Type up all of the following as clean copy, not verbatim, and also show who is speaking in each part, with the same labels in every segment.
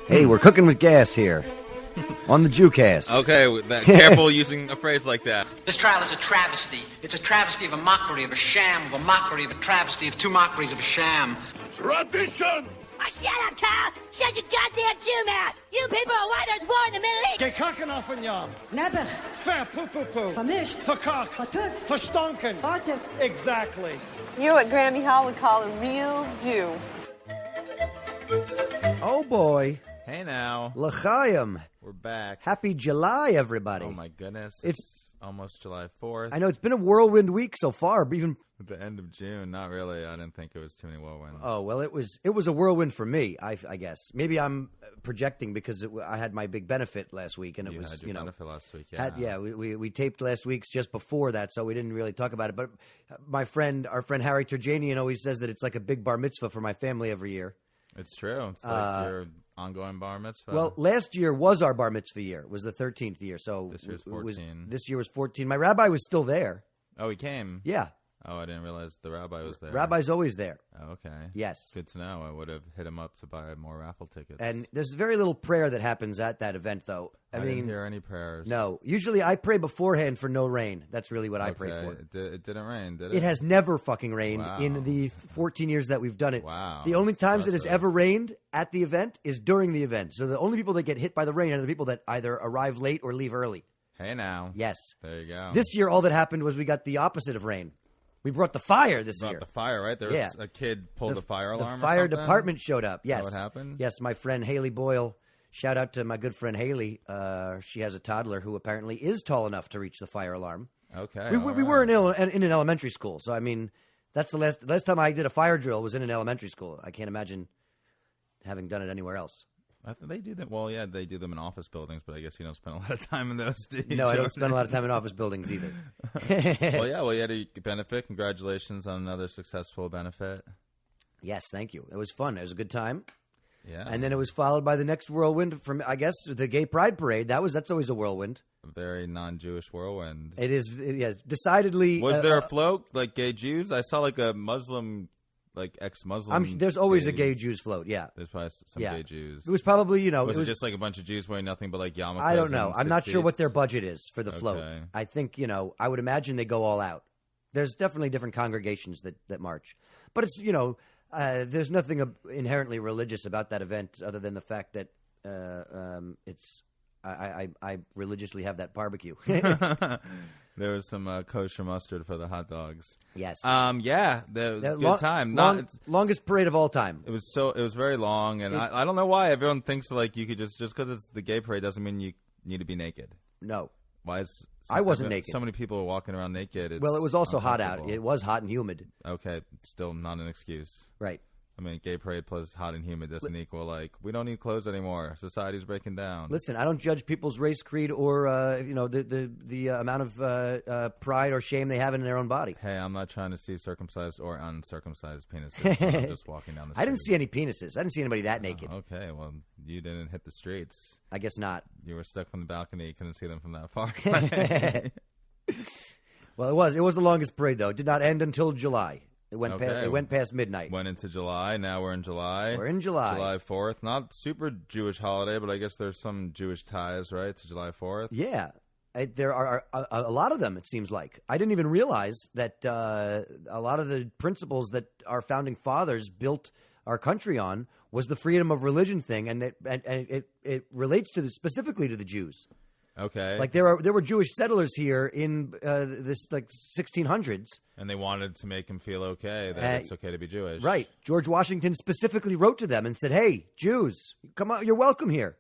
Speaker 1: Hey, we're cooking with gas here on the Jewcast.
Speaker 2: Okay, careful using a phrase like that.
Speaker 3: This trial is a travesty. It's a travesty of a mockery, of a sham, of a mockery, of a travesty, of two mockeries, of a sham.
Speaker 4: Tradition!
Speaker 5: Oh, shut up, Carl! Shut your goddamn Jew mouth! You people are why there's war in the Middle East!
Speaker 6: Gekakken af een jam.
Speaker 7: Nebbig.
Speaker 6: Ver poepoepoe.
Speaker 7: Vermischt.
Speaker 6: Verkakt.
Speaker 7: Vertut.
Speaker 6: Verstonken.
Speaker 7: Fartig.
Speaker 6: Exactly.
Speaker 8: You what Grammy Hall would call a real Jew.
Speaker 1: Oh boy.
Speaker 2: Hey now.
Speaker 1: L'chaim.
Speaker 2: We're back.
Speaker 1: Happy July, everybody.
Speaker 2: Oh my goodness.
Speaker 1: It's
Speaker 2: almost July 4th.
Speaker 1: I know it's been a whirlwind week so far, but even
Speaker 2: At the end of June, not really. I didn't think it was too many whirlwinds.
Speaker 1: oh well, it was a whirlwind for me. I guess maybe I'm projecting because I had my big benefit last week, and it
Speaker 2: You
Speaker 1: was
Speaker 2: had your benefit last week,
Speaker 1: we taped last week's just before that, so we didn't really talk about it. But our friend Harry Turjanian always says that it's like a big bar mitzvah for my family every year.
Speaker 2: It's true. It's like your ongoing bar mitzvah.
Speaker 1: Well, last year was our bar mitzvah year. It was the 13th year, so
Speaker 2: This year's 14.
Speaker 1: This year was 14. My rabbi was still there.
Speaker 2: Oh, he came?
Speaker 1: Yeah.
Speaker 2: Oh, I didn't realize the rabbi was there.
Speaker 1: Rabbi's always there.
Speaker 2: Oh, okay.
Speaker 1: Yes.
Speaker 2: Good to know. I would have hit him up to buy more raffle tickets.
Speaker 1: And there's very little prayer that happens at that event, though.
Speaker 2: I didn't hear any prayers.
Speaker 1: No. Usually I pray beforehand for no rain. That's really what I pray for.
Speaker 2: It didn't rain, did it?
Speaker 1: It has never fucking rained
Speaker 2: Wow.
Speaker 1: in the 14 years that we've done it.
Speaker 2: Wow.
Speaker 1: The only times it has
Speaker 2: Impressive.
Speaker 1: ever rained at the event is during the event. So the only people that get hit by the rain are the people that either arrive late or leave early.
Speaker 2: Hey now.
Speaker 1: Yes.
Speaker 2: There you go.
Speaker 1: This year, all that happened was we got the opposite of rain. We brought the fire this
Speaker 2: Brought
Speaker 1: year.
Speaker 2: the fire, right? There was
Speaker 1: Yeah.
Speaker 2: a kid pulled the fire alarm
Speaker 1: The fire
Speaker 2: or something?
Speaker 1: department showed up.
Speaker 2: Is
Speaker 1: Yes.
Speaker 2: that what happened?
Speaker 1: Yes, my friend Haley Boyle. Shout out to my good friend Haley. She has a toddler who apparently is tall enough to reach the fire alarm.
Speaker 2: Okay.
Speaker 1: We were in an elementary school, so I mean, that's the last time I did a fire drill was in an elementary school. I can't imagine having done it anywhere else.
Speaker 2: I think they do them. Well, yeah, they do them in office buildings, but I guess you don't spend a lot of time in those, do you?
Speaker 1: No, I don't
Speaker 2: Jordan?
Speaker 1: spend a lot of time in office buildings either.
Speaker 2: Well, you had a benefit. Congratulations on another successful benefit.
Speaker 1: Yes, thank you. It was fun. It was a good time.
Speaker 2: Yeah.
Speaker 1: And then it was followed by the next whirlwind from, I guess, the Gay Pride Parade. That's always a whirlwind.
Speaker 2: A very non-Jewish whirlwind.
Speaker 1: It is, yes, decidedly.
Speaker 2: Was there a float, like gay Jews? I saw like a Muslim, like ex-Muslim.
Speaker 1: There's always a
Speaker 2: gays.
Speaker 1: gay Jews float, yeah.
Speaker 2: There's probably some
Speaker 1: Yeah.
Speaker 2: gay Jews.
Speaker 1: It was probably,
Speaker 2: Was it just like a bunch of Jews wearing nothing but like yarmulkes?
Speaker 1: I don't know.
Speaker 2: and
Speaker 1: I'm not
Speaker 2: six
Speaker 1: sure what their
Speaker 2: seats?
Speaker 1: budget is for the float.
Speaker 2: Okay.
Speaker 1: I think, I would imagine they go all out. There's definitely different congregations that march. But it's, there's nothing inherently religious about that event other than the fact that it's I religiously have that barbecue.
Speaker 2: There was some kosher mustard for the hot dogs.
Speaker 1: Yes.
Speaker 2: Yeah, good time.
Speaker 1: Longest parade of all time.
Speaker 2: It was very long, and I don't know why everyone thinks like you could just because it's the gay parade doesn't mean you need to be naked.
Speaker 1: No.
Speaker 2: Why is
Speaker 1: I wasn't naked.
Speaker 2: So many people are walking around naked.
Speaker 1: Well, it was also hot out.
Speaker 2: uncomfortable.
Speaker 1: It was hot and humid.
Speaker 2: Okay, still not an excuse.
Speaker 1: Right.
Speaker 2: I mean, gay parade plus hot and humid doesn't equal like we don't need clothes anymore. Society's breaking down.
Speaker 1: Listen, I don't judge people's race, creed, or the amount of pride or shame they have in their own body.
Speaker 2: Hey, I'm not trying to see circumcised or uncircumcised penises. I'm just walking down the street.
Speaker 1: I didn't see any penises. I didn't see anybody that naked.
Speaker 2: Okay, well, you didn't hit the streets.
Speaker 1: I guess not.
Speaker 2: You were stuck from the balcony. You couldn't see them from that far.
Speaker 1: Well, it was the longest parade though. It did not end until July. It went past midnight.
Speaker 2: Went into July. Now we're in July.
Speaker 1: We're in July.
Speaker 2: July 4th. Not super Jewish holiday, but I guess there's some Jewish ties, right, to July 4th?
Speaker 1: Yeah. There are a lot of them, it seems like. I didn't even realize that a lot of the principles that our founding fathers built our country on was the freedom of religion thing, and it relates specifically to the Jews.
Speaker 2: Okay.
Speaker 1: Like there were Jewish settlers here in this like 1600s,
Speaker 2: and they wanted to make them feel okay that it's okay to be Jewish.
Speaker 1: Right. George Washington specifically wrote to them and said, "Hey, Jews, come on, you're welcome here.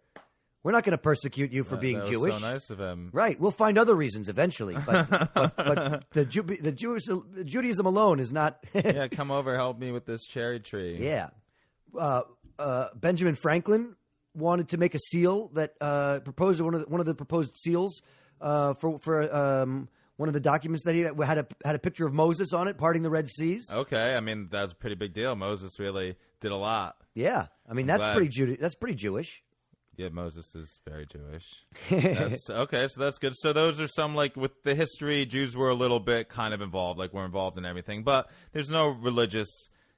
Speaker 1: We're not going to persecute you for being
Speaker 2: that
Speaker 1: Jewish."
Speaker 2: Was so nice of him.
Speaker 1: Right. We'll find other reasons eventually, but the Judaism alone is not.
Speaker 2: Yeah, come over, help me with this cherry tree.
Speaker 1: Yeah. Benjamin Franklin wanted to make a seal that proposed one of the proposed seals for one of the documents that he had a picture of Moses on it parting the Red Seas.
Speaker 2: Okay, I mean that's a pretty big deal. Moses really did a lot.
Speaker 1: Yeah, I mean that's pretty Jewish.
Speaker 2: Yeah, Moses is very Jewish. That's, okay, so that's good. So those are some, like, with the history, Jews were a little bit kind of involved. Like, we're involved in everything. But there's no religious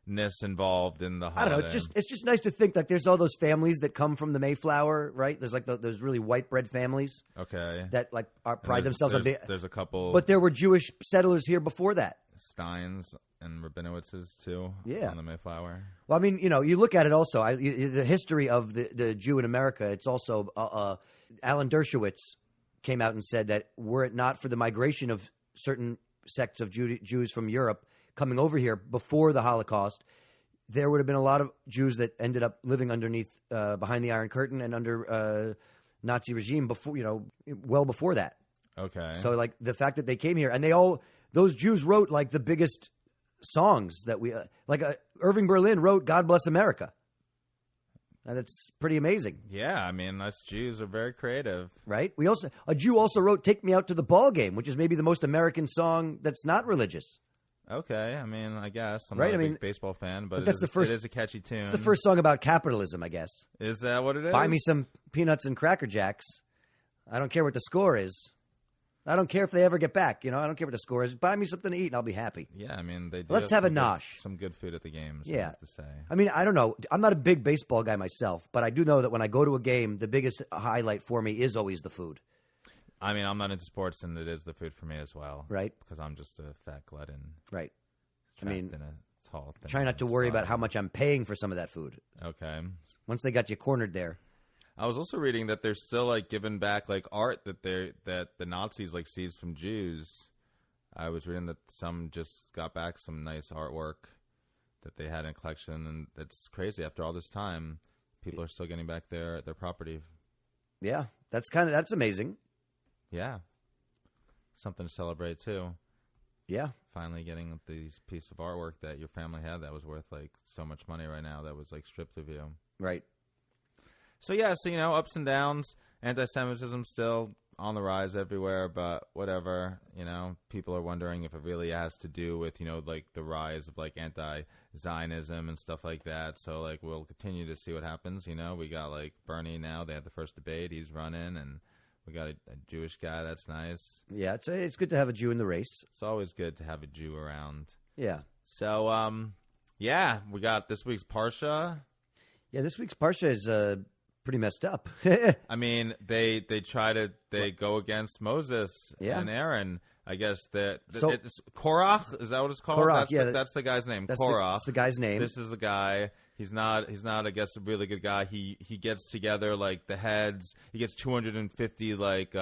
Speaker 2: involved in the holiday.
Speaker 1: I don't know. It's just nice to think like there's all those families that come from the Mayflower, right? There's like those really white bread families.
Speaker 2: Okay.
Speaker 1: That like pride themselves on being.
Speaker 2: There's a couple.
Speaker 1: But there were Jewish settlers here before that.
Speaker 2: Steins and Rabinowitzes too.
Speaker 1: Yeah.
Speaker 2: On the Mayflower.
Speaker 1: Well, I mean, you look at it also. The history of the Jew in America. It's also Alan Dershowitz came out and said that were it not for the migration of certain sects of Jews from Europe coming over here before the Holocaust, there would have been a lot of Jews that ended up living underneath, behind the Iron Curtain and under Nazi regime before, well before that.
Speaker 2: Okay.
Speaker 1: So, like, the fact that they came here and those Jews wrote like the biggest songs that Irving Berlin wrote "God Bless America." And it's pretty amazing.
Speaker 2: Yeah, I mean, us Jews are very creative.
Speaker 1: Right? A Jew also wrote "Take Me Out to the Ball Game," which is maybe the most American song that's not religious.
Speaker 2: Okay, I mean, I guess I'm
Speaker 1: Right?
Speaker 2: not a
Speaker 1: I mean,
Speaker 2: big baseball fan, but
Speaker 1: that's the first.
Speaker 2: It is a catchy tune.
Speaker 1: It's the first song about capitalism, I guess.
Speaker 2: Is that what it is?
Speaker 1: Buy me some peanuts and Cracker Jacks. I don't care what the score is. I don't care if they ever get back. I don't care what the score is. Buy me something to eat and I'll be happy.
Speaker 2: Yeah, I mean, they do
Speaker 1: Let's have a
Speaker 2: some
Speaker 1: nosh.
Speaker 2: some good food at the games.
Speaker 1: Yeah.
Speaker 2: I have to say.
Speaker 1: I mean, I don't know. I'm not a big baseball guy myself, but I do know that when I go to a game, the biggest highlight for me is always the food.
Speaker 2: I mean, I'm not into sports, and it is the food for me as well.
Speaker 1: Right.
Speaker 2: Because I'm just a fat glutton.
Speaker 1: Right. I
Speaker 2: trapped
Speaker 1: mean,
Speaker 2: in a tall, thin
Speaker 1: try not to worry
Speaker 2: spot.
Speaker 1: about how much I'm paying for some of that food.
Speaker 2: Okay.
Speaker 1: Once they got you cornered there.
Speaker 2: I was also reading that they're still like giving back like art that the Nazis like seized from Jews. I was reading that some just got back some nice artwork that they had in a collection, and that's crazy. After all this time, people are still getting back their property.
Speaker 1: Yeah, that's amazing.
Speaker 2: Yeah, something to celebrate too.
Speaker 1: Yeah,
Speaker 2: Finally getting this piece of artwork that your family had that was worth like so much money right now that was like stripped of you.
Speaker 1: right.
Speaker 2: So yeah, so ups and downs. Anti-Semitism still on the rise everywhere, but whatever. People are wondering if it really has to do with like the rise of like anti-Zionism and stuff like that. So like we'll continue to see what happens. We got like Bernie now. They had the first debate. He's running, and we got a Jewish guy. That's nice.
Speaker 1: Yeah, it's good to have a Jew in the race.
Speaker 2: It's always good to have a Jew around.
Speaker 1: Yeah.
Speaker 2: So yeah, we got this week's Parsha.
Speaker 1: Yeah, this week's Parsha is pretty messed up.
Speaker 2: I mean, they go against Moses and Aaron. I guess it's Korach. Is that what it's called?
Speaker 1: Korach,
Speaker 2: that's the guy's name.
Speaker 1: That's
Speaker 2: Korach.
Speaker 1: that's the guy's name.
Speaker 2: This is the guy. He's not. I guess a really good guy. He gets together like the heads. He gets 250 like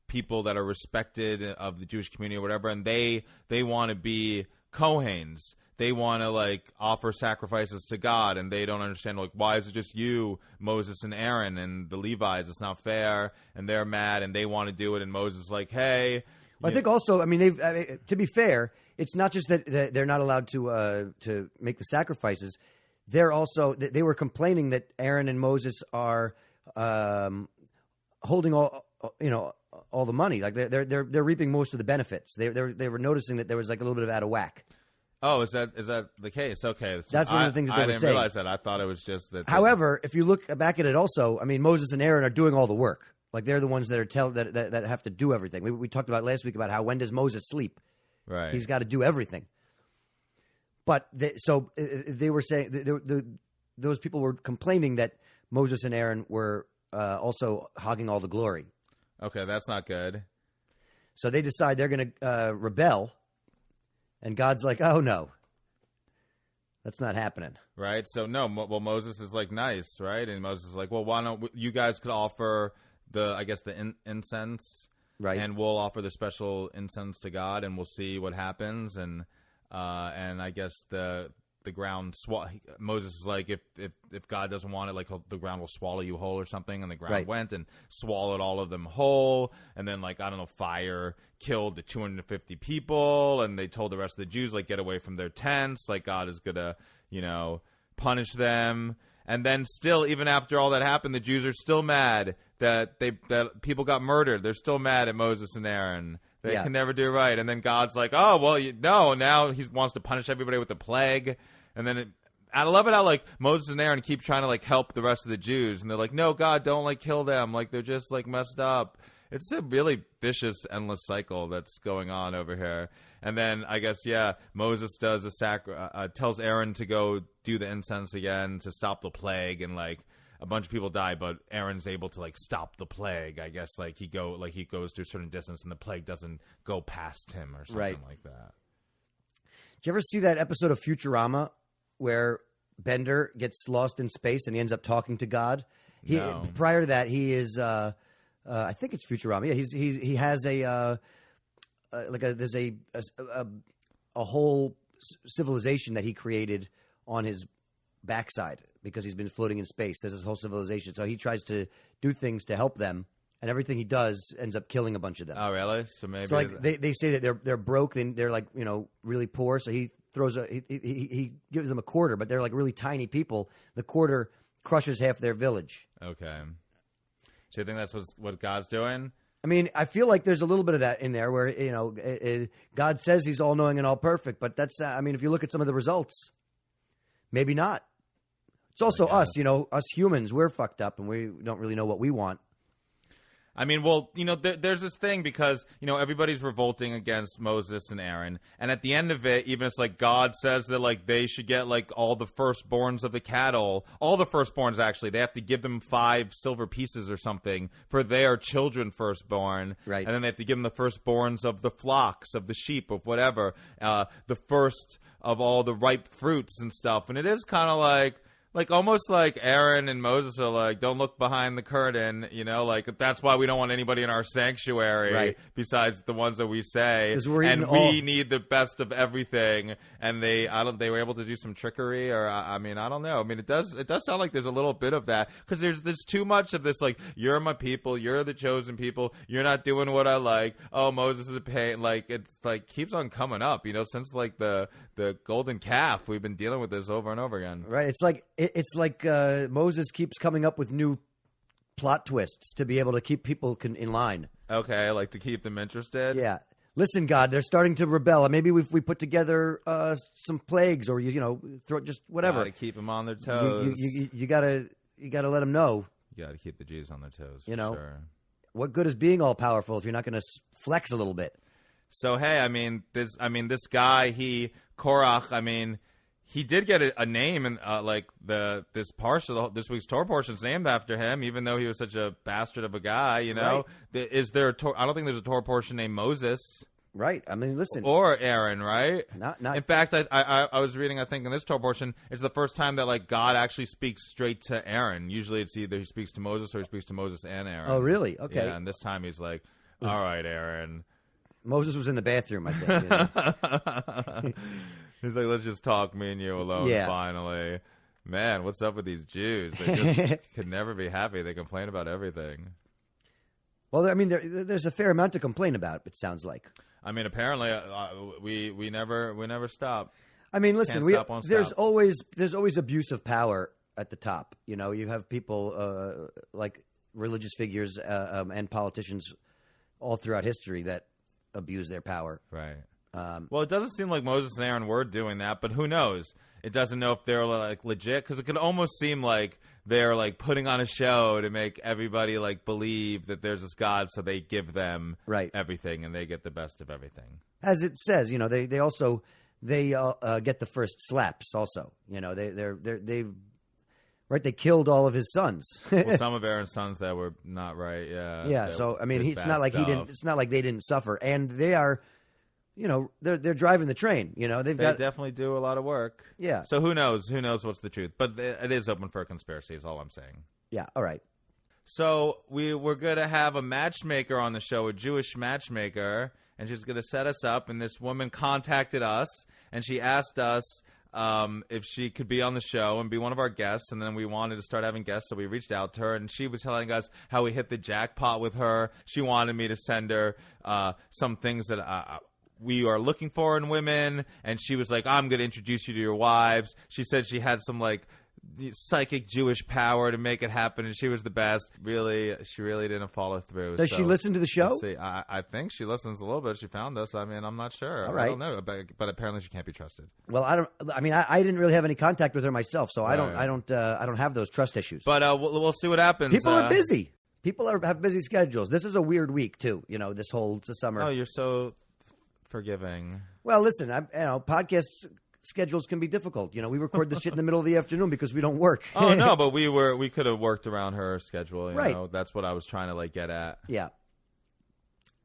Speaker 2: people that are respected of the Jewish community or whatever, and they want to be Kohanes. They want to like offer sacrifices to God, and they don't understand like why is it just you, Moses and Aaron, and the Levites? It's not fair, and they're mad, and they want to do it, and Moses is like, hey.
Speaker 1: Well, I think also, I mean, to be fair, it's not just that they're not allowed to make the sacrifices. They're also they were complaining that Aaron and Moses are holding all the money, like they're reaping most of the benefits. They were noticing that there was like a little bit of out of whack.
Speaker 2: Oh, is that the case? Okay,
Speaker 1: that's one of the things that they were saying.
Speaker 2: I didn't realize that. I thought it was just that.
Speaker 1: However, if you look back at it, also, I mean, Moses and Aaron are doing all the work. Like they're the ones that are that have to do everything. We talked about last week about how when does Moses sleep?
Speaker 2: Right,
Speaker 1: he's got to do everything. But they were saying those people were complaining that Moses and Aaron were also hogging all the glory.
Speaker 2: Okay, that's not good.
Speaker 1: So they decide they're going to rebel. And God's like, oh, no, that's not happening.
Speaker 2: Right. So, no. Well, Moses is like, nice. Right. And Moses is like, well, why don't you guys could offer the incense. Right. And we'll offer the special incense to God, and we'll see what happens. And I guess the ground Moses is like, if God doesn't want it, like the ground will swallow you whole or something. And the ground went and swallowed all of them whole. And then fire killed the 250 people. And they told the rest of the Jews get away from their tents. Like God is gonna punish them. And then still, even after all that happened, the Jews are still mad that people got murdered. They're still mad at Moses and Aaron. They can never do right. And then God's like, oh, well, no, now he wants to punish everybody with a plague. And then I love it how Moses and Aaron keep trying to help the rest of the Jews, and they're like, "No, God, don't kill them. They're just messed up." It's a really vicious, endless cycle that's going on over here. And then I guess, Moses does tells Aaron to go do the incense again to stop the plague, and like a bunch of people die, but Aaron's able to like stop the plague. I guess he goes to a certain distance, and the plague doesn't go past him or something like that.
Speaker 1: Did you ever see that episode of Futurama where Bender gets lost in space and he ends up talking to God?
Speaker 2: No.
Speaker 1: Prior to that, he is. I think it's Futurama. Yeah, he has there's a whole civilization that he created on his backside because he's been floating in space. There's this whole civilization, so he tries to do things to help them, and everything he does ends up killing a bunch of them.
Speaker 2: Oh, really? So
Speaker 1: like they say that they're broke, they're like really poor. So he throws he gives them a quarter, but they're like really tiny people. The quarter crushes half their village.
Speaker 2: Okay. So you think that's what God's doing?
Speaker 1: I mean, I feel like there's a little bit of that in there where, God says he's all knowing and all perfect, but that's, if you look at some of the results, maybe not. It's also us, us humans, we're fucked up and we don't really know what we want.
Speaker 2: I mean, well, there's this thing because, everybody's revolting against Moses and Aaron. And at the end of it, even it's like God says that, like, they should get, like, all the firstborns of the cattle. All the firstborns, actually. They have to give them 5 silver pieces or something for their children firstborn.
Speaker 1: Right.
Speaker 2: And then they have to give them the firstborns of the flocks, of the sheep, of whatever. The first of all the ripe fruits and stuff. And it is kind of like almost like Aaron and Moses are like, don't look behind the curtain, like that's why we don't want anybody in our sanctuary besides the ones that we say. We need the best of everything. And they were able to do some trickery, or I don't know. I mean, it does sound like there's a little bit of that because there's too much of this, like, you're my people, you're the chosen people, you're not doing what I like. Oh, Moses is a pain. Like, it's like keeps on coming up, since like the golden calf. We've been dealing with this over and over again.
Speaker 1: Right. It's like Moses keeps coming up with new plot twists to be able to keep people in line.
Speaker 2: Okay, like to keep them interested.
Speaker 1: Yeah. Listen, God, they're starting to rebel. Maybe we put together some plagues, or throw just whatever
Speaker 2: to keep them on their toes.
Speaker 1: You gotta let them know.
Speaker 2: You gotta keep the Jews on their toes.
Speaker 1: Sure. What good is being all powerful if you're not going to flex a little bit?
Speaker 2: So hey, this guy, Korach, he did get a name, and this week's Torah portion is named after him, even though he was such a bastard of a guy.
Speaker 1: Right.
Speaker 2: I don't think there's a Torah portion named Moses.
Speaker 1: Right. Listen.
Speaker 2: Or Aaron, right?
Speaker 1: Not.
Speaker 2: In fact, I was reading, I think, in this Torah portion, it's the first time that, like, God actually speaks straight to Aaron. Usually it's either he speaks to Moses or he speaks to Moses and Aaron.
Speaker 1: Oh, really? Okay.
Speaker 2: Yeah, and this time he's like, all right, Aaron.
Speaker 1: Moses was in the bathroom, I think.
Speaker 2: He's like, let's just talk, me and you alone, finally. Man, what's up with these Jews? They just could never be happy. They complain about everything.
Speaker 1: Well, there's a fair amount to complain about, it sounds like.
Speaker 2: Apparently, we never stop.
Speaker 1: Listen,
Speaker 2: there's
Speaker 1: always abuse of power at the top. You have people like religious figures and politicians all throughout history that abuse their power.
Speaker 2: Right. Well, it doesn't seem like Moses and Aaron were doing that, but who knows? It doesn't know if they're like legit, because it could almost seem like they're like putting on a show to make everybody like believe that there's this God, so they give them everything and they get the best of everything.
Speaker 1: As it says, they also get the first slaps. Also, they killed all of his sons.
Speaker 2: Well, some of Aaron's sons that were not right. Yeah.
Speaker 1: Yeah. So it's not like It's not like they didn't suffer, and they are. They're driving the train. They
Speaker 2: definitely do a lot of work.
Speaker 1: Yeah.
Speaker 2: So who knows? Who knows what's the truth? But it is open for a conspiracy, is all I'm saying.
Speaker 1: Yeah. All right.
Speaker 2: So we're going to have a matchmaker on the show, a Jewish matchmaker, and she's going to set us up. And this woman contacted us, and she asked us if she could be on the show and be one of our guests. And then we wanted to start having guests, so we reached out to her, and she was telling us how we hit the jackpot with her. She wanted me to send her some things that we are looking for in women, and she was like, I'm going to introduce you to your wives. She said she had some like psychic Jewish power to make it happen, and she was the best. She really didn't follow through.
Speaker 1: Does she listen to the show?
Speaker 2: See, I think she listens a little bit. She found us. I'm not sure.
Speaker 1: All right.
Speaker 2: I don't know, but apparently she can't be trusted.
Speaker 1: Well, I didn't really have any contact with her myself, so right. I don't have those trust issues.
Speaker 2: But we'll see what happens.
Speaker 1: People are busy. People have busy schedules. This is a weird week too. This whole summer.
Speaker 2: Oh, you're so forgiving.
Speaker 1: Well, listen, podcast schedules can be difficult. We record this shit in the middle of the afternoon because we don't work.
Speaker 2: Oh no, but we could have worked around her schedule. You
Speaker 1: Right.
Speaker 2: know? That's what I was trying to get at.
Speaker 1: Yeah.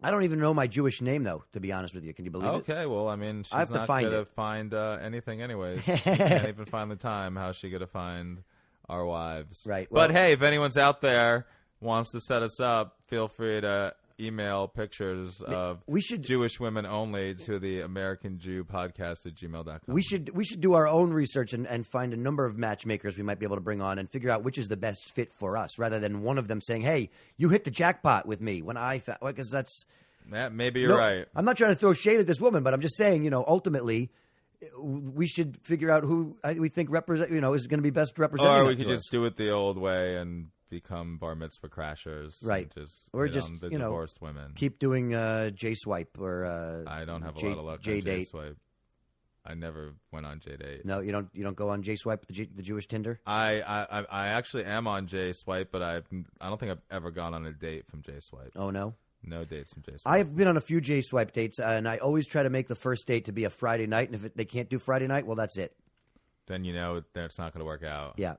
Speaker 1: I don't even know my Jewish name, though, to be honest with you. Can you believe it?
Speaker 2: Okay, well, I mean, she's
Speaker 1: I have to
Speaker 2: not
Speaker 1: find
Speaker 2: going to
Speaker 1: it.
Speaker 2: find anything anyways. She can't even find the time. How's she going to find our wives?
Speaker 1: Right.
Speaker 2: But hey, if anyone's out there wants to set us up, feel free to email pictures of Jewish women only to the American Jew Podcast at gmail.com.
Speaker 1: We should do our own research and find a number of matchmakers we might be able to bring on and figure out which is the best fit for us, rather than one of them saying, "Hey, you hit the jackpot with me," when because that's
Speaker 2: maybe you're right.
Speaker 1: I'm not trying to throw shade at this woman, but I'm just saying, ultimately, we should figure out who we think is going to be best representing.
Speaker 2: Or we could just do it the old way and become bar mitzvah crashers,
Speaker 1: right?
Speaker 2: Or just the divorced women.
Speaker 1: Keep doing J Swipe or
Speaker 2: I don't have a lot of luck on J Swipe. I never went on J Date.
Speaker 1: No, you don't go on J Swipe, the Jewish Tinder.
Speaker 2: I actually am on J Swipe, but I don't think I've ever gone on a date from J Swipe.
Speaker 1: Oh no.
Speaker 2: No dates from J Swipe.
Speaker 1: I've been on a few J Swipe dates, and I always try to make the first date to be a Friday night. And if they can't do Friday night, well, that's it.
Speaker 2: Then it's not going to work out.
Speaker 1: Yeah.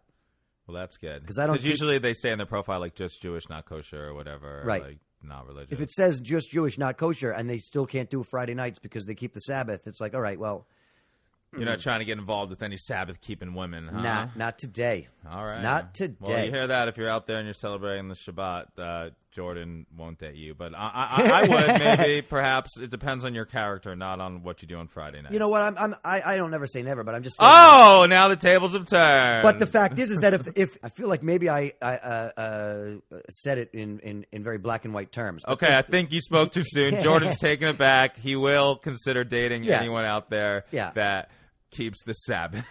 Speaker 2: Well, that's good.
Speaker 1: Because
Speaker 2: usually they say in their profile just Jewish, not kosher, or whatever.
Speaker 1: Right.
Speaker 2: Not religious.
Speaker 1: If it says just Jewish, not kosher, and they still can't do Friday nights because they keep the Sabbath, it's like, all right, well.
Speaker 2: You're not trying to get involved with any Sabbath-keeping women, huh?
Speaker 1: Not today.
Speaker 2: All right.
Speaker 1: Not today.
Speaker 2: Well, you hear that if you're out there and you're celebrating the Shabbat, Jordon won't date you. But I would, maybe, perhaps. It depends on your character, not on what you do on Friday night.
Speaker 1: You know what? I don't never say never, but I'm just saying.
Speaker 2: Oh, now the tables have turned.
Speaker 1: But the fact is that if I feel like maybe I said it in very black and white terms.
Speaker 2: Okay, I think you spoke too soon. Jordan's taking it back. He will consider dating anyone out there that keeps the Sabbath.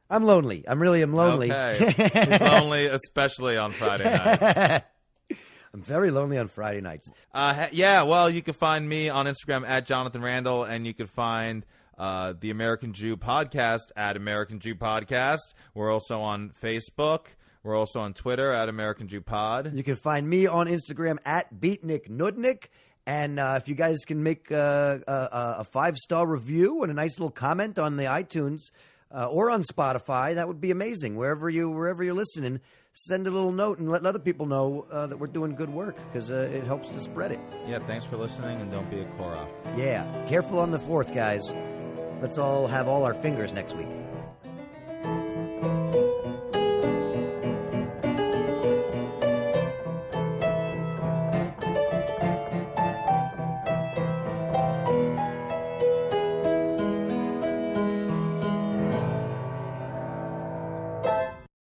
Speaker 1: I'm lonely. I'm lonely.
Speaker 2: Okay. He's lonely, especially on Friday nights.
Speaker 1: I'm very lonely on Friday nights.
Speaker 2: Well, you can find me on Instagram at Jonathan Randall, and you can find the American Jew Podcast at American Jew Podcast. We're also on Facebook. We're also on Twitter at American Jew Pod.
Speaker 1: You can find me on Instagram at Beatnik Nudnik. And if you guys can make a 5-star review and a nice little comment on the iTunes or on Spotify, that would be amazing. Wherever you're listening, send a little note and let other people know that we're doing good work, because it helps to spread it.
Speaker 2: Yeah, thanks for listening, and don't be a Korah.
Speaker 1: Yeah, careful on the 4th, guys. Let's all have all our fingers next week.